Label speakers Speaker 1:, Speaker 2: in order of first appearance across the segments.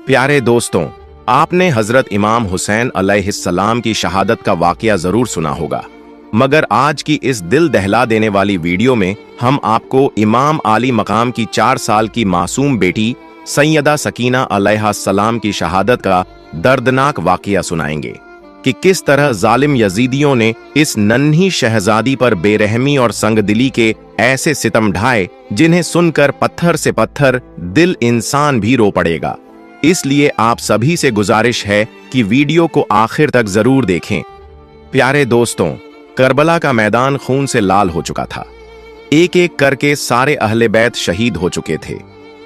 Speaker 1: प्यारे दोस्तों, आपने हजरत इमाम हुसैन अलैहिस्सलाम की शहादत का वाकया जरूर सुना होगा, मगर आज की इस दिल दहला देने वाली वीडियो में हम आपको इमाम आली मकाम की 4 साल की मासूम बेटी सैयदा सकीना अलैहिस्सलाम की शहादत का दर्दनाक वाकया सुनाएंगे कि किस तरह जालिम यजीदियों ने इस नन्ही शहजादी पर बेरहमी और संगदिली के ऐसे सितम ढाए जिन्हें सुनकर पत्थर से पत्थर दिल इंसान भी रो पड़ेगा। इसलिए आप सभी से गुजारिश है कि वीडियो को आखिर तक जरूर देखें। प्यारे दोस्तों, करबला का मैदान खून से लाल हो चुका था। एक एक करके सारे अहले बैत शहीद हो चुके थे।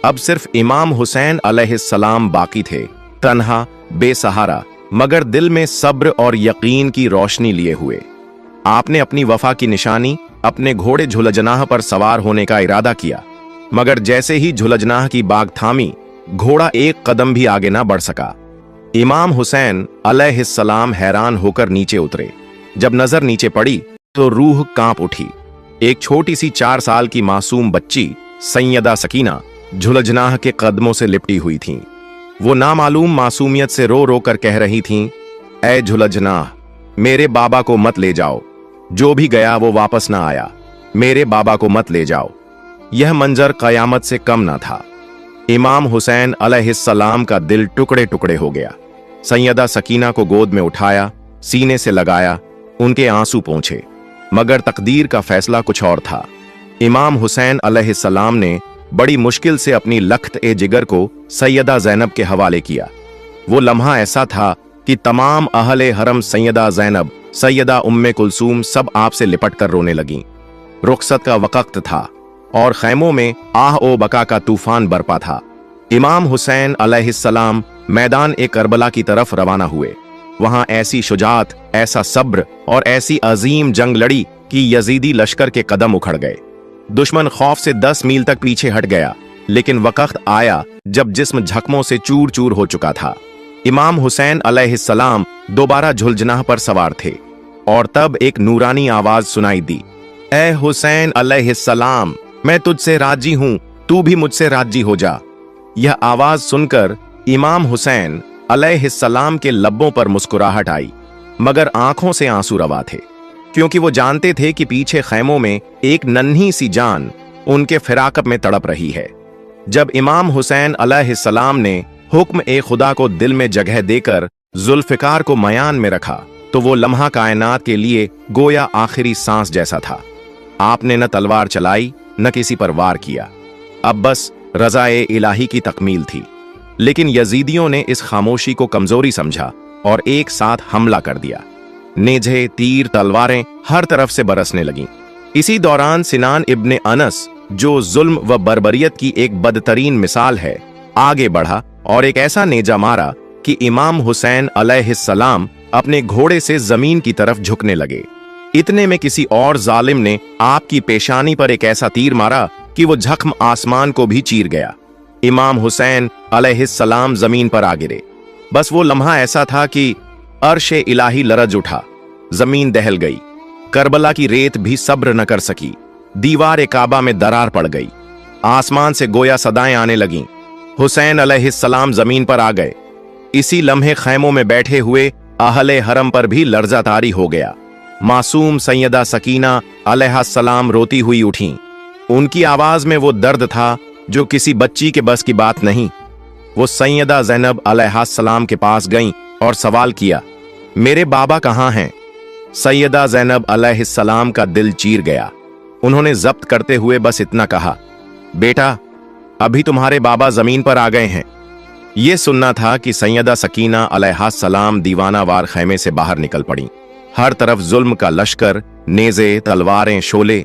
Speaker 1: अब सिर्फ इमाम हुसैन अलैहिस्सलाम बाकी थे, तन्हा, बेसहारा, मगर दिल में सब्र और यकीन की रोशनी लिए हुए। आपने अपनी वफा की निशानी अपने घोड़े झुलजनाह पर सवार होने का इरादा किया, मगर जैसे ही झुलजनाह की बाग थामी, घोड़ा एक कदम भी आगे ना बढ़ सका। इमाम हुसैन अलैहिस्सलाम हैरान होकर नीचे उतरे। जब नजर नीचे पड़ी तो रूह कांप उठी। एक छोटी सी 4 साल की मासूम बच्ची सैयदा सकीना झुलजनाह के कदमों से लिपटी हुई थीं। वो नामालूम मासूमियत से रो रो कर कह रही थीं, ऐ झुलजनाह, मेरे बाबा को मत ले जाओ। जो भी गया वो वापस ना आया। मेरे बाबा को मत ले जाओ। यह मंजर कयामत से कम ना था। इमाम हुसैन अलैहिस्सलाम का दिल टुकड़े टुकड़े हो गया। सैयदा सकीना को गोद में उठाया, सीने से लगाया, उनके आंसू पोंछे, मगर तकदीर का फैसला कुछ और था। इमाम हुसैन अलैहिस्सलाम ने बड़ी मुश्किल से अपनी लख्त ए जिगर को सैयदा ज़ैनब के हवाले किया। वो लम्हा ऐसा था कि तमाम अहले हरम सैयदा ज़ैनब, सैयदा उम्मे कुलसूम सब आपसे लिपट कर रोने लगीं। रुखसत का वक्त था और खैमों में आह ओ बका का तूफान बरपा था। इमाम हुसैन अलैहिस्सलाम मैदान ए करबला की तरफ रवाना हुए। वहां ऐसी शुजात, ऐसा सब्र और ऐसी अजीम जंग लड़ी कि यजीदी लश्कर के कदम उखड़ गए। दुश्मन खौफ से 10 मील तक पीछे हट गया, लेकिन वक्त आया जब जिस्म जख्मों से चूर चूर हो चुका था। इमाम हुसैन अलैहिस्सलाम दोबारा झुलजनाह पर सवार थे और तब एक नूरानी आवाज सुनाई दी, ऐ हुसैन अलैहिस्सलाम, मैं तुझसे राजी हूं, तू भी मुझसे राजी हो जा। यह आवाज सुनकर इमाम हुसैन अलैहिस्सलाम के लब्बों पर मुस्कुराहट आई, मगर आंखों से आंसू रवा थे, क्योंकि वो जानते थे कि पीछे खैमों में एक नन्ही सी जान उनके फिराकब में तड़प रही है। जब इमाम हुसैन अलैहिस्सलाम ने हुक्म ए खुदा को दिल में जगह देकर जुल्फिकार को मयान में रखा, तो वो लम्हा कायनात के लिए गोया आखिरी सांस जैसा था। आपने न तलवार चलाई, न किसी पर वार किया। अब बस रज़ाए इलाही की तकमील थी। लेकिन यजीदियों ने इस खामोशी को कमजोरी समझा और एक साथ हमला कर दिया। नेज़े, तीर, तलवारें हर तरफ से बरसने लगीं। इसी दौरान सिनान इब्ने अनस, जो जुल्म व बर्बरियत की एक बदतरीन मिसाल है, आगे बढ़ा और एक ऐसा नेजा मारा कि इमाम हुसैन अलैहिस्सलाम अपने घोड़े से जमीन की तरफ झुकने लगे। इतने में किसी और जालिम ने आपकी पेशानी पर एक ऐसा तीर मारा कि वो जख्म आसमान को भी चीर गया। इमाम हुसैन अलैहिस्सलाम जमीन पर आ गिरे। बस वो लम्हा ऐसा था कि अर्श इलाही लरज उठा, जमीन दहल गई। करबला की रेत भी सब्र न कर सकी। दीवार काबा में दरार पड़ गई। आसमान से गोया सदाएं आने लगीं। हुसैन अलैहिस्सलाम जमीन पर आ गए। इसी लम्हे खैमों में बैठे हुए अहले हरम पर भी लर्जा तारी हो गया। मासूम सैयदा सकीना अलैहिस्सलाम रोती हुई उठीं। उनकी आवाज में वो दर्द था जो किसी बच्ची के बस की बात नहीं। वो सैयदा ज़ैनब अलैहिस्सलाम के पास गईं और सवाल किया, मेरे बाबा कहाँ हैं? सैयदा ज़ैनब अलैहिस्सलाम का दिल चीर गया। उन्होंने जब्त करते हुए बस इतना कहा, बेटा, अभी तुम्हारे बाबा जमीन पर आ गए हैं। यह सुनना था कि सैयदा सकीना अलैहिस्सलाम दीवानावार खैमे से बाहर निकल पड़ी। हर तरफ जुल्म का लश्कर, नेज़े, तलवारें, शोले,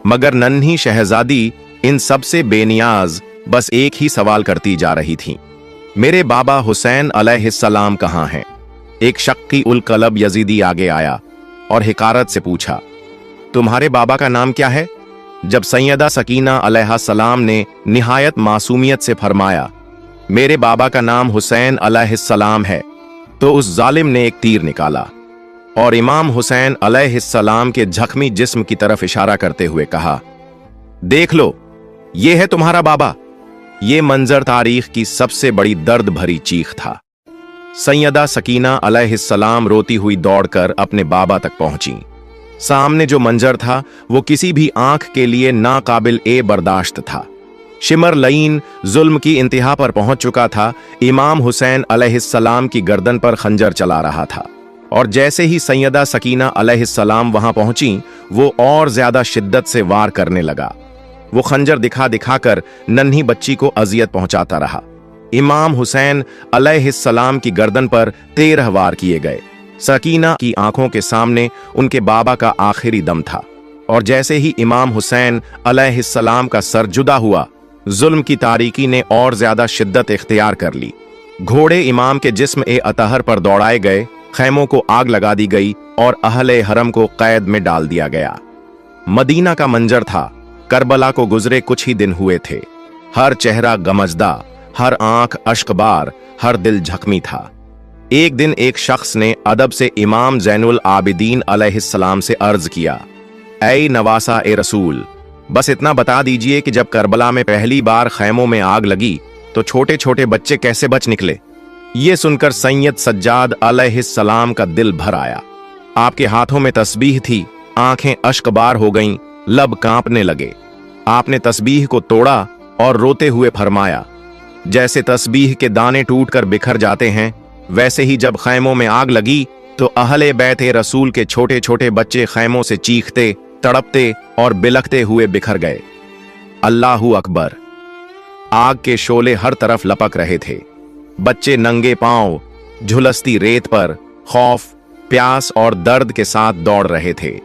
Speaker 1: मगर नन्ही शहजादी इन सब से बेनियाज बस एक ही सवाल करती जा रही थी, मेरे बाबा हुसैन अलैहिस्सलाम कहाँ हैं? एक शक्की उल कलब यजीदी आगे आया और हिकारत से पूछा, तुम्हारे बाबा का नाम क्या है? जब सैयदा सकीना अलैहिस्सलाम ने निहायत मासूमियत से फरमाया, मेरे बाबा का नाम हुसैन अलैहिस्सलाम है, तो उस जालिम ने एक तीर निकाला और इमाम हुसैन अलैहिस्सलाम के जख्मी जिस्म की तरफ इशारा करते हुए कहा, देख लो, ये है तुम्हारा बाबा। ये मंजर तारीख की सबसे बड़ी दर्द भरी चीख था। सैयदा सकीना अलैहिस्सलाम रोती हुई दौड़कर अपने बाबा तक पहुंची। सामने जो मंजर था वो किसी भी आंख के लिए नाकाबिल ए बर्दाश्त था। शिमर लईन जुल्म की इंतहा पर पहुंच चुका था। इमाम हुसैन अलैहिस्सलाम की गर्दन पर खंजर चला रहा था, और जैसे ही सैयदा सकीना अलैहिस्सलाम वहां पहुंची, वो और ज्यादा शिद्दत से वार करने लगा। वो खंजर दिखा दिखाकर नन्ही बच्ची को अजियत पहुंचाता रहा। इमाम हुसैन अलैहिस्सलाम की गर्दन पर 13 वार किए गए। सकीना की आंखों के सामने उनके बाबा का आखिरी दम था, और जैसे ही इमाम हुसैन अलैहिस्सलाम का सर जुदा हुआ, जुल्म की तारीकी ने और ज्यादा शिद्दत इख्तियार कर ली। घोड़े इमाम के जिस्म ए अतहर पर दौड़ाए गए, खैमों को आग लगा दी गई और अहले हरम को कैद में डाल दिया गया। मदीना का मंजर था। करबला को गुजरे कुछ ही दिन हुए थे। हर चेहरा गमजदा, हर आंख अश्कबार, हर दिल जख्मी था। एक दिन एक शख्स ने अदब से इमाम ज़ैनुल आबिदीन अलैहिस्सलाम से अर्ज किया, ऐ नवासा ए रसूल, बस इतना बता दीजिए कि जब करबला में पहली बार खैमों में आग लगी तो छोटे छोटे बच्चे कैसे बच निकले। ये सुनकर सैयद सज्जाद अलैहिस्सलाम का दिल भर आया। आपके हाथों में तस्बीह थी, आंखें अश्कबार हो गईं, लब कांपने लगे। आपने तस्बीह को तोड़ा और रोते हुए फरमाया, जैसे तस्बीह के दाने टूटकर बिखर जाते हैं, वैसे ही जब खैमों में आग लगी तो अहले बैत रसूल के छोटे छोटे बच्चे खैमों से चीखते, तड़पते और बिलखते हुए बिखर गए। अल्लाहू अकबर। आग के शोले हर तरफ लपक रहे थे। बच्चे नंगे पांव झुलसती रेत पर खौफ, प्यास और दर्द के साथ दौड़ रहे थे।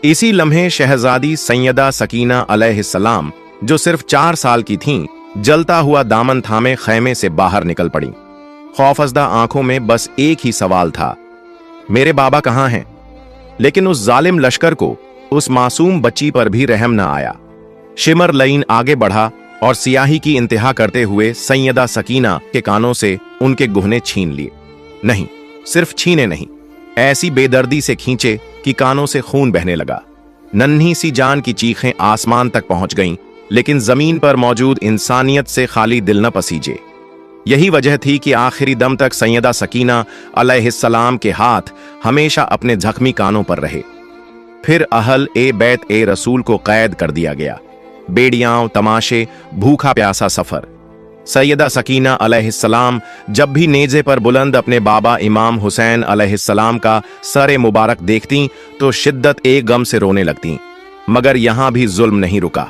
Speaker 1: इसी लम्हे शहजादी सैयदा सकीना अलैहिस्सलाम, जो सिर्फ 4 साल की थीं, जलता हुआ दामन थामे खैमे से बाहर निकल पड़ी। खौफजदा आंखों में बस एक ही सवाल था, मेरे बाबा कहां हैं? लेकिन उस जालिम लश्कर को उस मासूम बच्ची पर भी रहम न आया। शिमर लईन आगे बढ़ा और सियाही की इंतहा करते हुए सैयदा सकीना के कानों से उनके गुहने छीन लिए। नहीं, सिर्फ छीने नहीं, ऐसी बेदर्दी से खींचे कि कानों से खून बहने लगा। नन्ही सी जान की चीखें आसमान तक पहुंच गईं, लेकिन जमीन पर मौजूद इंसानियत से खाली दिल न पसीजे। यही वजह थी कि आखिरी दम तक सैयदा सकीना अलैहिस्सलाम के हाथ हमेशा अपने जख्मी कानों पर रहे। फिर अहल ए बैत ए रसूल को कैद कर दिया गया। बेड़ियां, तमाशे, भूखा प्यासा सफर। सैयदा सकीना अलैहिस्सलाम जब भी नेज़े पर बुलंद अपने बाबा इमाम हुसैन अलैहिस्सलाम का सर मुबारक देखती तो शिद्दत ए गम से रोने लगती। मगर यहां भी जुल्म नहीं रुका।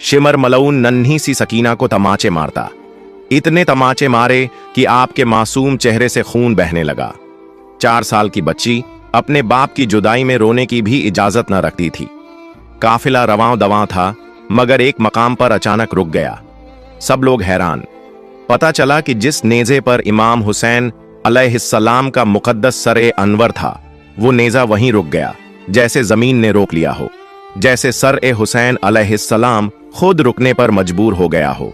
Speaker 1: शिमर मलऊन नन्ही सी सकीना को तमाचे मारता। इतने तमाचे मारे कि आपके मासूम चेहरे से खून बहने लगा। 4 साल की बच्ची अपने बाप की जुदाई में रोने की भी इजाजत न रखती थी। काफिला रवां दवां था, मगर एक मकाम पर अचानक रुक गया। सब लोग हैरान। पता चला कि जिस नेज़े पर इमाम हुसैन अलैहिस्सलाम का मुकद्दस सर अनवर था, वो नेज़ा वहीं रुक गया, जैसे जमीन ने रोक लिया हो, जैसे सर हुसैन अलैहिस्सलाम खुद रुकने पर मजबूर हो गया हो।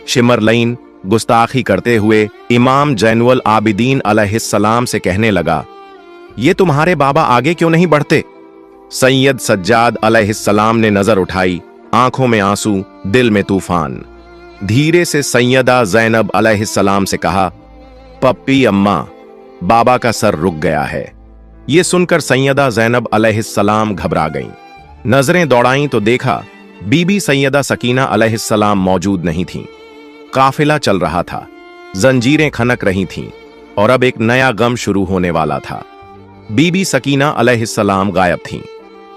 Speaker 1: शिमर लईन गुस्ताखी करते हुए इमाम ज़ैनुल आबिदीन अलैहिस्सलाम से कहने लगा, ये तुम्हारे बाबा आगे क्यों नहीं बढ़ते? सैयद सज्जाद अलैहिस्सलाम ने नजर उठाई, आंखों में आंसू, दिल में तूफान। धीरे से सैयदा ज़ैनब अलैहिस्सलाम से कहा, पप्पी अम्मा, बाबा का सर रुक गया है। ये सुनकर सैयदा ज़ैनब अलैहिस्सलाम घबरा गईं। नजरें दौड़ाईं तो देखा बीबी सैयदा सकीना अलैहिस्सलाम मौजूद नहीं थीं। काफिला चल रहा था, जंजीरें खनक रही थीं और अब एक नया गम शुरू होने वाला था। बीबी सकीना अलैहिस्सलाम गायब थीं।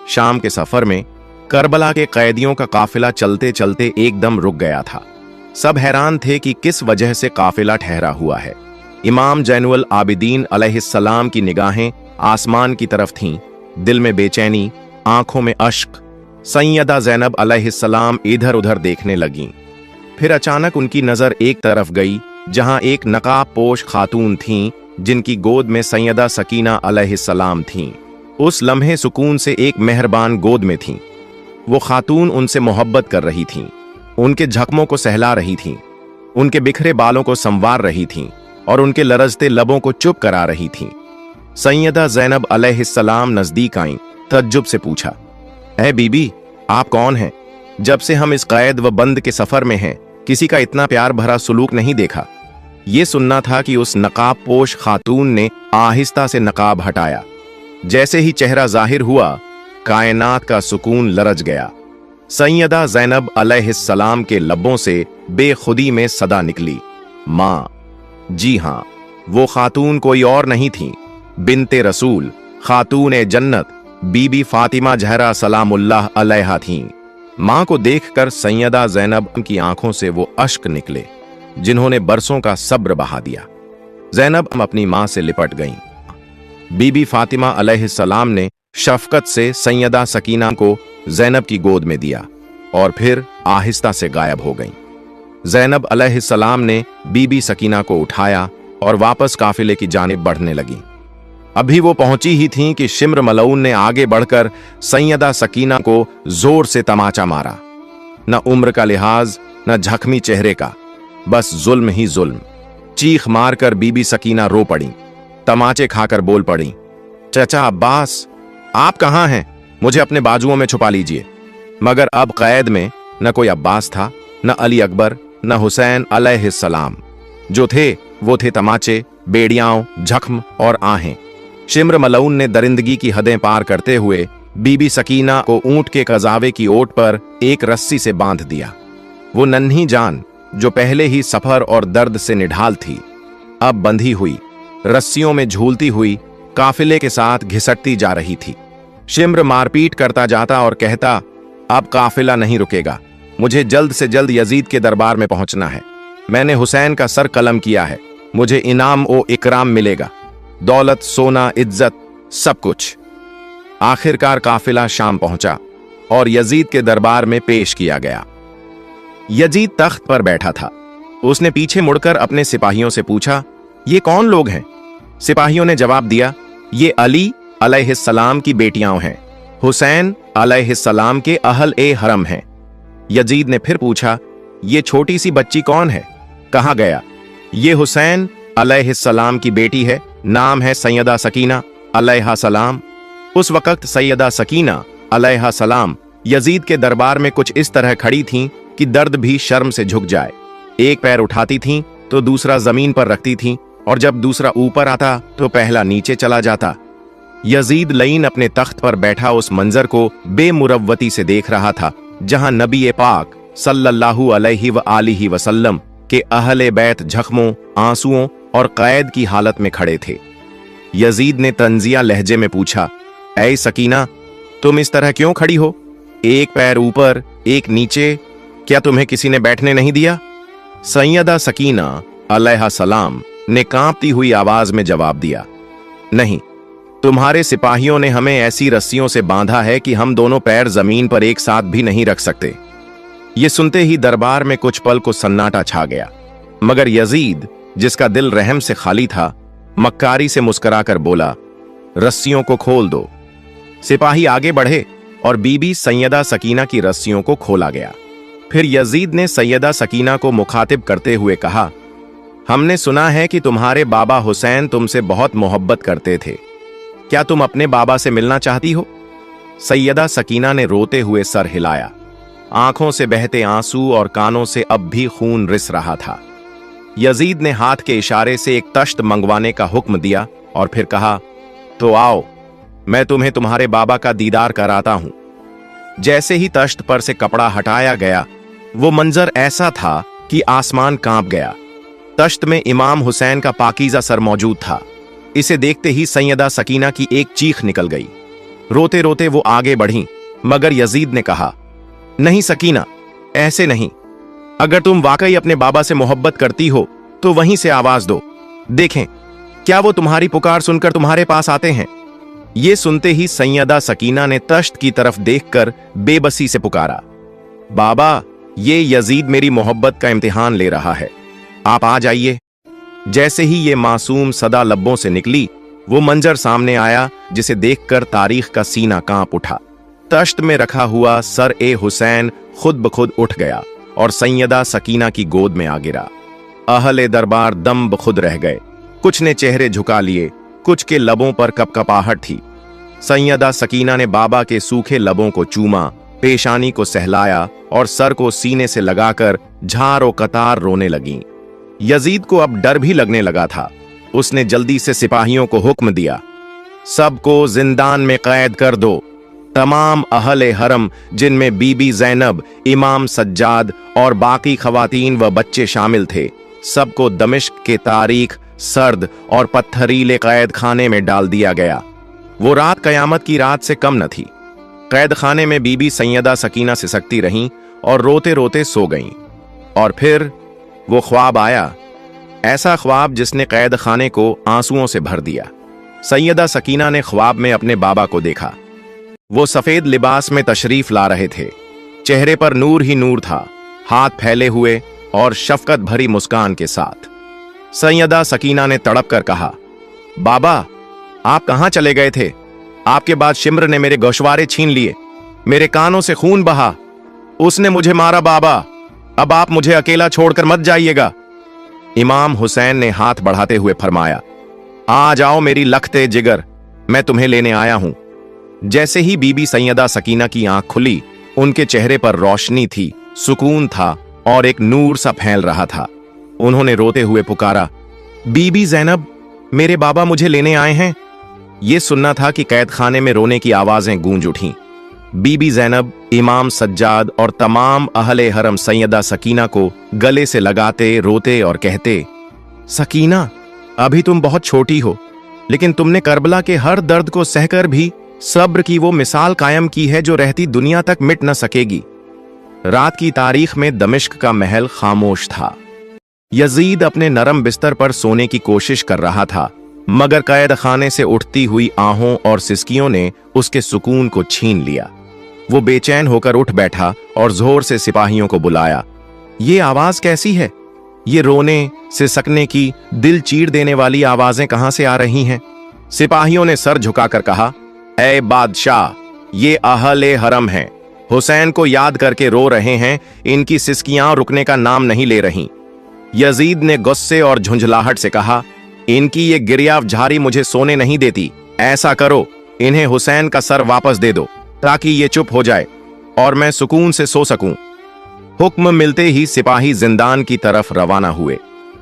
Speaker 1: शाम के सफर में करबला के कैदियों का काफिला चलते चलते एकदम रुक गया था। सब हैरान थे कि किस वजह से काफिला ठहरा हुआ है। इमाम ज़ैनुल आबिदीन अलैहिस्सलाम की निगाहें आसमान की तरफ थीं, दिल में बेचैनी, आंखों में अश्क। सैयदा ज़ैनब अलैहिस्सलाम इधर उधर देखने लगीं। फिर अचानक उनकी नजर एक तरफ गई, जहां एक नकाब पोश खातून थीं, जिनकी गोद में सैयदा सकीना अलैहिस्सलाम थीं। उस लम्हे सुकून से एक मेहरबान गोद में थीं। वो खातून उनसे मोहब्बत कर रही थीं, उनके जख्मों को सहला रही थीं, उनके बिखरे बालों को संवार रही थीं और उनके लरजते लबों को चुप करा रही थीं। सैयदा ज़ैनब अलैहिस्सलाम नजदीक आईं, तज्जुब से पूछा, ऐ बीबी, आप कौन हैं? जब से हम इस कैद व बंद के सफर में हैं, किसी का इतना प्यार भरा सुलूक नहीं देखा। ये सुनना था कि उस नकाब पोश खातून ने आहिस्ता से नकाब हटाया। जैसे ही चेहरा जाहिर हुआ, कायनात का सुकून लरज गया। सैयदा ज़ैनब अलैहिस्सलाम के लब्बों से बेखुदी में सदा निकली, माँ। जी हां, वो खातून कोई और नहीं थी, बिन्ते रसूल, खातून जन्नत, बीबी फातिमा ज़हरा सलामुल्लाह अलैहा थीं। मां को देखकर सैयदा ज़ैनब की आंखों से वो अश्क निकले जिन्होंने बरसों का सब्र बहा दिया। ज़ैनब अपनी मां से लिपट गईं। बीबी फातिमा अलैहिस्सलाम ने शफकत से सैयदा सकीना को ज़ैनब की गोद में दिया और फिर आहिस्ता से गायब हो गईं। ज़ैनब अलैहिस्सलाम ने बीबी सकीना को उठाया और वापस काफिले की जानिब बढ़ने लगी। अभी वो पहुंची ही थीं कि शिम्र मलऊन ने आगे बढ़कर सैयदा सकीना को जोर से तमाचा मारा। न उम्र का लिहाज, न झख्मी चेहरे का, बस जुल्म ही जुल्म। चीख मारकर बीबी सकीना रो पड़ी, तमाचे खाकर बोल पड़ी, चचा अब्बास, आप कहां हैं? मुझे अपने बाजुओं में छुपा लीजिए। मगर अब कैद में न कोई अब्बास था, न अली अकबर, न हुसैन अलैहिस्सलाम। जो थे वो थे तमाचे, बेड़ियाओं, जख्म और आहें। शिम्र मलऊन ने दरिंदगी की हदें पार करते हुए बीबी सकीना को ऊंट के कजावे की ओट पर एक रस्सी से बांध दिया। वो नन्ही जान जो पहले ही सफर और दर्द से निढाल थी, अब बंधी हुई, रस्सियों में झूलती हुई काफिले के साथ घिसटती जा रही थी। शिम्र मारपीट करता जाता और कहता, अब काफिला नहीं रुकेगा, मुझे जल्द से जल्द यजीद के दरबार में पहुंचना है। मैंने हुसैन का सर कलम किया है, मुझे इनाम ओ इकराम मिलेगा, दौलत, सोना, इज्जत, सब कुछ। आखिरकार काफिला शाम पहुंचा और यजीद के दरबार में पेश किया गया। यजीद तख्त पर बैठा था। उसने पीछे मुड़कर अपने सिपाहियों से पूछा, ये कौन लोग हैं? सिपाहियों ने जवाब दिया, ये अली अलैहिस्सलाम की बेटियां हैं, हुसैन अलैहिस्सलाम के अहल ए हरम हैं। यजीद ने फिर पूछा, ये छोटी सी बच्ची कौन है, कहाँ गया? ये हुसैन अलैहिस्सलाम की बेटी है, नाम है सैयदा सकीना अलैहा सलाम। उस वक्त सैयदा सकीना अलैहा सलाम यजीद के दरबार में कुछ इस तरह खड़ी थीं कि दर्द भी शर्म से झुक जाए। एक पैर उठाती थीं तो दूसरा जमीन पर रखती थीं, और जब दूसरा ऊपर आता तो पहला नीचे चला जाता। यजीद लईन अपने तख्त पर बैठा उस मंजर को बेमुरव्वती से देख रहा था जहां नबी पाक सल्लल्लाहु अलैहि व आलिहि वसल्लम के अहले बैत जख्मों, आंसुओं और कैद की हालत में खड़े थे। यजीद ने तंजिया लहजे में पूछा, ऐ सकीना, तुम इस तरह क्यों खड़ी हो? एक पैर ऊपर, एक नीचे, क्या तुम्हें किसी ने बैठने नहीं दिया? सैयदा सकीना अलैहा सलाम ने कांपती हुई आवाज में जवाब दिया, नहीं, तुम्हारे सिपाहियों ने हमें ऐसी रस्सियों से बांधा है कि हम दोनों पैर जमीन पर एक साथ भी नहीं रख सकते। ये सुनते ही दरबार में कुछ पल को सन्नाटा छा गया, मगर यजीद, जिसका दिल रहम से खाली था, मक्कारी से मुस्कुराकर बोला, रस्सियों को खोल दो। सिपाही आगे बढ़े और बीबी सैयदा सकीना की रस्सियों को खोला गया। फिर यजीद ने सैयदा सकीना को मुखातिब करते हुए कहा, हमने सुना है कि तुम्हारे बाबा हुसैन तुमसे बहुत मोहब्बत करते थे, क्या तुम अपने बाबा से मिलना चाहती हो? सैयदा सकीना ने रोते हुए सर हिलाया। आंखों से बहते आंसू और कानों से अब भी खून रिस रहा था। यजीद ने हाथ के इशारे से एक तश्त मंगवाने का हुक्म दिया और फिर कहा, तो आओ, मैं तुम्हें तुम्हारे बाबा का दीदार कराता हूं। जैसे ही तश्त पर से कपड़ा हटाया गया, वो मंजर ऐसा था कि आसमान कांप गया। तश्त में इमाम हुसैन का पाकीज़ा सर मौजूद था। इसे देखते ही सैयदा सकीना की एक चीख निकल गई। रोते रोते वो आगे बढ़ीं, मगर यजीद ने कहा, नहीं सकीना, ऐसे नहीं। अगर तुम वाकई अपने बाबा से मोहब्बत करती हो तो वहीं से आवाज दो, देखें क्या वो तुम्हारी पुकार सुनकर तुम्हारे पास आते हैं। ये सुनते ही सैयदा सकीना ने तश्त की तरफ देखकर बेबसी से पुकारा, बाबा, ये यजीद मेरी मोहब्बत का इम्तिहान ले रहा है, आप आ जाइए। जैसे ही ये मासूम सदा लब्बों से निकली, वो मंजर सामने आया जिसे देखकर तारीख का सीना कांप उठा। तश्त में रखा हुआ सर ए हुसैन खुद ब खुद उठ गया और सैयदा सकीना की गोद में आ गिरा। अहले दरबार दम बखुद रह गए। कुछ ने चेहरे झुका लिए, कुछ के लबों पर कपकपाहट थी। सैयदा सकीना ने बाबा के सूखे लबों को चूमा पेशानी को सहलाया और सर को सीने से लगाकर झारो कतार रोने लगीं। यजीद को अब डर भी लगने लगा था। उसने जल्दी से सिपाहियों को हुक्म दिया, सबको जिंदान में कैद कर दो। तमाम अहले हरम, जिनमें बीबी ज़ैनब, इमाम सज्जाद और बाकी खवातीन व बच्चे शामिल थे, सबको दमिश्क के तारीख, सर्द और पत्थरीले कैद खाने में डाल दिया गया। वो रात कयामत की रात से कम न थी। कैद खाने में बीबी सैयदा सकीना सिसकती रहीं और रोते रोते सो गईं। और फिर वो ख्वाब आया, ऐसा ख्वाब जिसने कैद खाने को आंसुओं से भर दिया। सैयदा सकीना ने ख्वाब में अपने बाबा को देखा। वो सफेद लिबास में तशरीफ ला रहे थे। चेहरे पर नूर ही नूर था, हाथ फैले हुए और शफकत भरी मुस्कान के साथ। सैयदा सकीना ने तड़प कर कहा, बाबा, आप कहां चले गए थे? आपके बाद शिम्र ने मेरे गोशवारे छीन लिए, मेरे कानों से खून बहा, उसने मुझे मारा। बाबा, अब आप मुझे अकेला छोड़कर मत जाइएगा। इमाम हुसैन ने हाथ बढ़ाते हुए फरमाया, आ जाओ मेरी लखते जिगर, मैं तुम्हें लेने आया हूं। जैसे ही बीबी सैयदा सकीना की आंख खुली, उनके चेहरे पर रोशनी थी, सुकून था और एक नूर सा फैल रहा था। उन्होंने रोते हुए पुकारा, बीबी ज़ैनब, मेरे बाबा मुझे लेने आए हैं। यह सुनना था कि कैद खाने में रोने की आवाजें गूंज उठीं। बीबी ज़ैनब, इमाम सज्जाद और तमाम अहले हरम सैयदा सकीना को गले से लगाते, रोते और कहते, सकीना, अभी तुम बहुत छोटी हो, लेकिन तुमने करबला के हर दर्द को सहकर भी सब्र की वो मिसाल कायम की है जो रहती दुनिया तक मिट न सकेगी। रात की तारीख में दमिश्क का महल खामोश था। यजीद अपने नरम बिस्तर पर सोने की कोशिश कर रहा था, मगर कैद खाने से उठती हुई आहों और सिसकियों ने उसके सुकून को छीन लिया। वो बेचैन होकर उठ बैठा और जोर से सिपाहियों को बुलाया। ये आवाज कैसी है? ये रोने, सिसकने की, दिल चीर देने वाली आवाजें कहां से आ रही हैं? सिपाहियों ने सर झुकाकर कहा, ऐ बादशाह, ये अहले हरम हैं, हुसैन को याद करके रो रहे हैं, इनकी सिसकियां रुकने का नाम नहीं ले रही। यजीद ने गुस्से और झुंझलाहट से कहा, इनकी ये गिरियावझारी मुझे सोने नहीं देती। ऐसा करो, इन्हें हुसैन का सर वापस दे दो ताकि ये चुप हो जाए और मैं सुकून से सो सकूं। हुक्म मिलते ही सिपाही जिंदान की तरफ रवाना हुए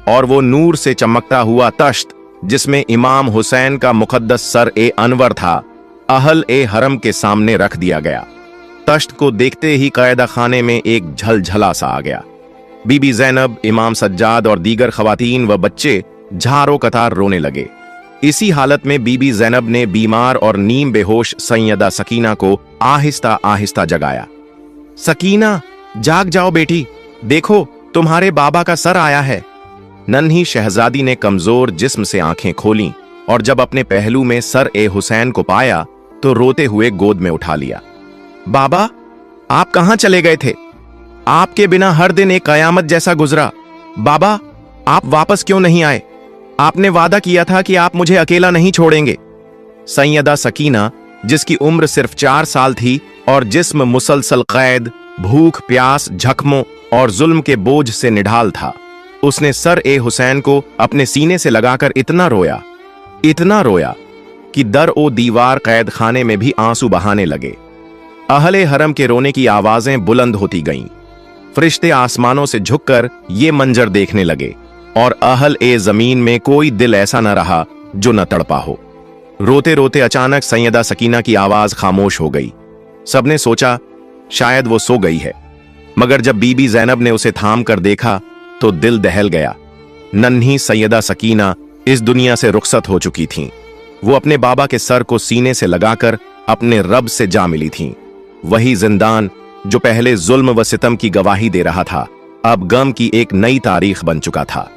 Speaker 1: और वो नूर से चमकता हुआ तश्त, जिसमें इमाम हुसैन का मुकद्दस सर ए अनवर था, अहल ए हरम के सामने रख दिया गया। तश्त को देखते ही कैदा खाने में एक झलझला सा आ गया। बीबी ज़ैनब, इमाम सज्जाद और दीगर खवातीन व बच्चे झारो कतार रोने लगे। इसी हालत में बीबी ज़ैनब ने बीमार और नीम बेहोश सैयदा सकीना को आहिस्ता आहिस्ता जगाया। सकीना, जाग जाओ बेटी, देखो तुम्हारे बाबा का सर आया है। नन्ही शहजादी ने कमजोर जिस्म से आंखें खोलीं और जब अपने पहलू में सर ए हुसैन को पाया तो रोते हुए गोद में उठा लिया। बाबा, आप कहां चले गए थे? आपके बिना हर दिन एक कयामत जैसा गुजरा। बाबा, आप वापस क्यों नहीं आए? आपने वादा किया था कि आप मुझे अकेला नहीं छोड़ेंगे। सैयदा सकीना, जिसकी उम्र सिर्फ 4 साल थी और जिस्म मुसलसल कैद, भूख, प्यास, जख्मों और जुल्म के बोझ से निढाल था, उसने सर ए हुसैन को अपने सीने से लगाकर इतना रोया कि दर ओ दीवार कैद खाने में भी आंसू बहाने लगे। अहले हरम के रोने की आवाजें बुलंद होती गईं। फरिश्ते आसमानों से झुककर ये मंजर देखने लगे और अहल ए जमीन में कोई दिल ऐसा न रहा जो न तड़पा हो। रोते रोते अचानक सैयदा सकीना की आवाज खामोश हो गई। सबने सोचा शायद वो सो गई है, मगर जब बीबी ज़ैनब ने उसे थाम कर देखा तो दिल दहल गया। नन्ही सैयदा सकीना इस दुनिया से रुखसत हो चुकी थीं। वो अपने बाबा के सर को सीने से लगाकर अपने रब से जा मिली थीं। वही जिंदान जो पहले जुल्म व सितम की गवाही दे रहा था, अब गम की एक नई तारीख बन चुका था।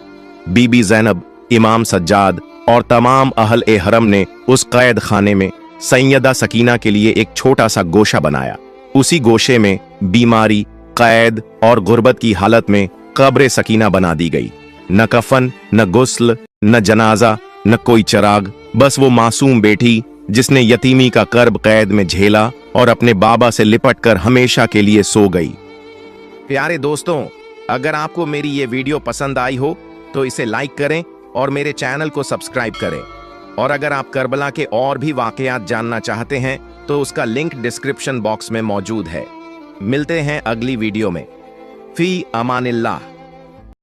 Speaker 1: बीबी ज़ैनब, इमाम सज्जाद और तमाम अहल ए हरम ने उस कैद खाने में सैयदा सकीना के लिए एक छोटा सा गोशा बनाया। उसी गोशे में बीमारी, कैद और गुर्बत की हालत में कब्र सकीना बना दी गई। न कफन, न गुस्ल, न जनाजा, न कोई चराग, बस वो मासूम बेटी जिसने यतीमी का कर्ब कैद में झेला और अपने बाबा से लिपटकर हमेशा के लिए सो गई। प्यारे दोस्तों, अगर आपको मेरी ये वीडियो पसंद आई हो तो इसे लाइक करें और मेरे चैनल को सब्सक्राइब करें। और अगर आप करबला के और भी वाकयात जानना चाहते हैं तो उसका लिंक डिस्क्रिप्शन बॉक्स में मौजूद है। मिलते हैं अगली वीडियो में। फी अमानिल्लाह।